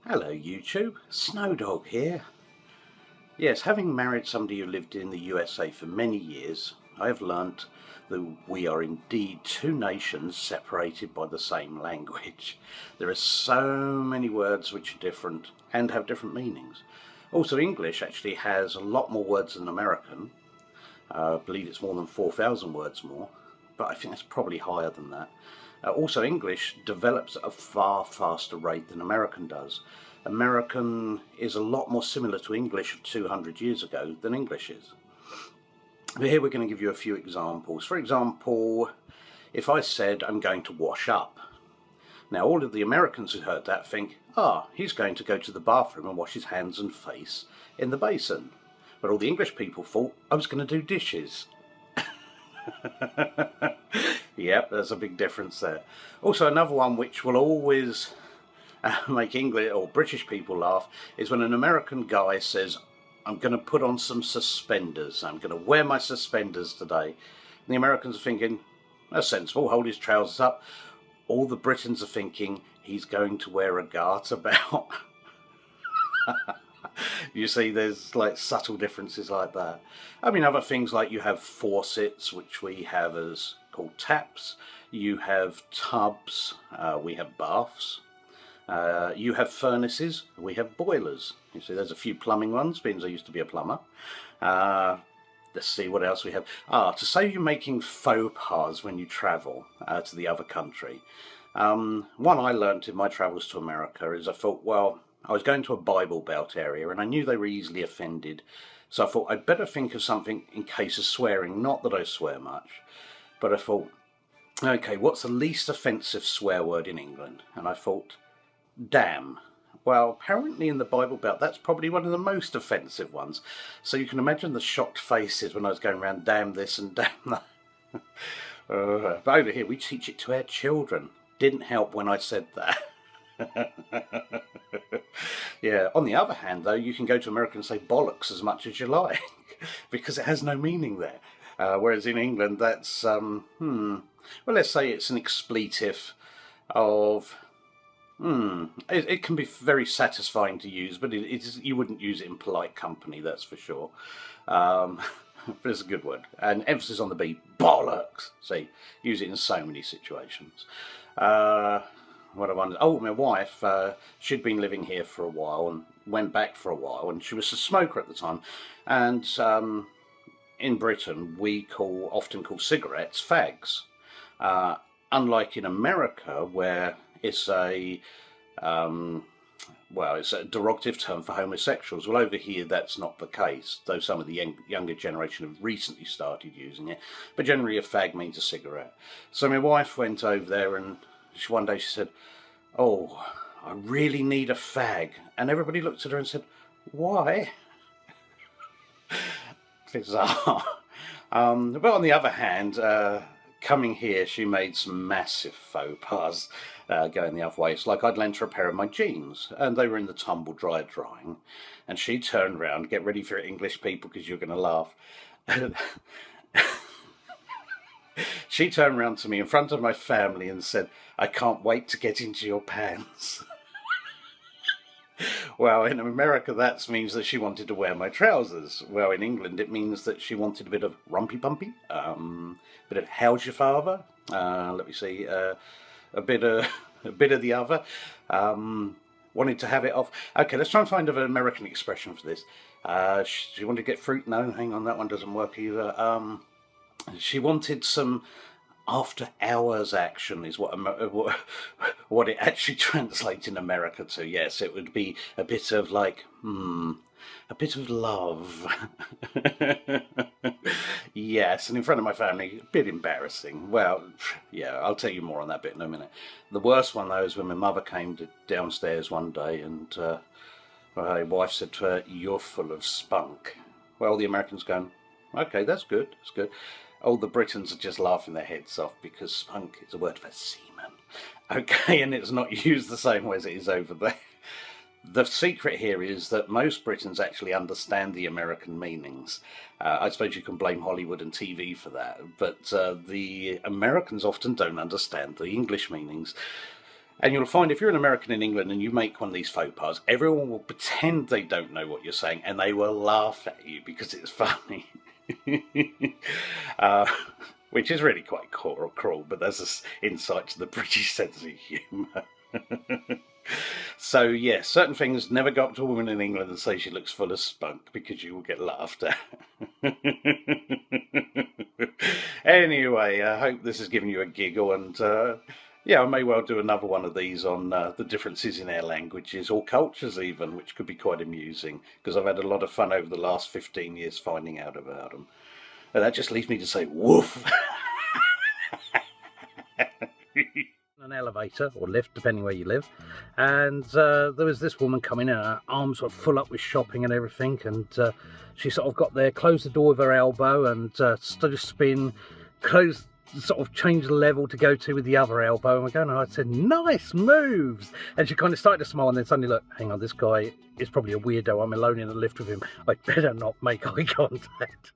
Hello YouTube, Snowdog here. Yes, having married somebody who lived in the USA for many years, I have learnt that we are indeed two nations separated by the same language. There are so many words which are different and have different meanings. Also, English actually has a lot more words than American. I believe it's more than 4,000 words more, but I think that's probably higher than that. Also, English develops at a far faster rate than American does. American is a lot more similar to English of 200 years ago than English is. But here we're going to give you a few examples. For example, if I said I'm going to wash up. Now all of the Americans who heard that think, he's going to go to the bathroom and wash his hands and face in the basin. But all the English people thought I was going to do dishes. Yep, there's a big difference there. Also, another one which will always make English or British people laugh is when an American guy says, I'm going to put on some suspenders. I'm going to wear my suspenders today. And the Americans are thinking, that's sensible, hold his trousers up. All the Britons are thinking, he's going to wear a garter belt. You see, there's like subtle differences like that. I mean, other things like you have faucets, which we have as called taps. You have tubs, we have baths. You have furnaces, we have boilers. You see, there's a few plumbing ones, being I used to be a plumber. Let's see what else we have. To save you making faux pas when you travel to the other country. One I learnt in my travels to America is I thought, well, I was going to a Bible Belt area and I knew they were easily offended. So I thought I'd better think of something in case of swearing. Not that I swear much, but I thought, okay, what's the least offensive swear word in England? And I thought, damn. Well, apparently in the Bible Belt, that's probably one of the most offensive ones. So you can imagine the shocked faces when I was going around, damn this and damn that. But over here, we teach it to our children. Didn't help when I said that. Yeah, on the other hand, though, you can go to America and say bollocks as much as you like, because it has no meaning there. Whereas in England, that's, well, let's say it's an expletive of... It can be very satisfying to use, but you wouldn't use it in polite company, that's for sure. But it's a good word. And emphasis on the B, bollocks. See, use it in so many situations. What I wondered, my wife, she'd been living here for a while and went back for a while, and she was a smoker at the time. And in Britain, we often call cigarettes fags. Unlike in America, where it's a it's a derogative term for homosexuals. Well, over here that's not the case, though some of the younger generation have recently started using it. But generally a fag means a cigarette. So my wife went over there and one day she said, oh, I really need a fag. And everybody looked at her and said, why? Bizarre. But on the other hand, coming here, she made some massive faux pas going the other way. It's like I'd lent her a pair of my jeans, and they were in the tumble dryer drying, and she turned round, get ready for it, English people, because you're going to laugh. She turned round to me in front of my family and said, I can't wait to get into your pants. Well, in America that means that she wanted to wear my trousers. Well, in England it means that she wanted a bit of rumpy-pumpy, bit of how's your father, let me see, a bit of the other, wanted to have it off. Okay, let's try and find an American expression for this. She wanted to get fruit, no, hang on, that one doesn't work either. She wanted some after hours action is what it actually translates in America to. Yes, it would be a bit of like, a bit of love. Yes, and in front of my family, a bit embarrassing. Well, yeah, I'll tell you more on that bit in a minute. The worst one, though, is when my mother came downstairs one day and my wife said to her, you're full of spunk. Well, the Americans going, okay, that's good, that's good. Oh, the Britons are just laughing their heads off because spunk is a word for semen. Okay, and it's not used the same way as it is over there. The secret here is that most Britons actually understand the American meanings. I suppose you can blame Hollywood and TV for that, but the Americans often don't understand the English meanings. And you'll find if you're an American in England and you make one of these faux pas, everyone will pretend they don't know what you're saying and they will laugh at you because it's funny. Which is really quite cruel, but that's an insight to the British sense of humour. So, yeah, certain things, never go up to a woman in England and say she looks full of spunk because you will get laughed at. Anyway, I hope this has given you a giggle, and yeah, I may well do another one of these on the differences in our languages or cultures even, which could be quite amusing, because I've had a lot of fun over the last 15 years finding out about them. And that just leaves me to say, woof! An elevator or lift, depending where you live, and there was this woman coming in, her arms were full up with shopping and everything, and she sort of got there, closed the door with her elbow, and stood a spin, closed, sort of changed the level to go to with the other elbow, and we're going, and I said, nice moves, and she kind of started to smile, and then suddenly, look, hang on, this guy is probably a weirdo, I'm alone in the lift with him, I'd better not make eye contact.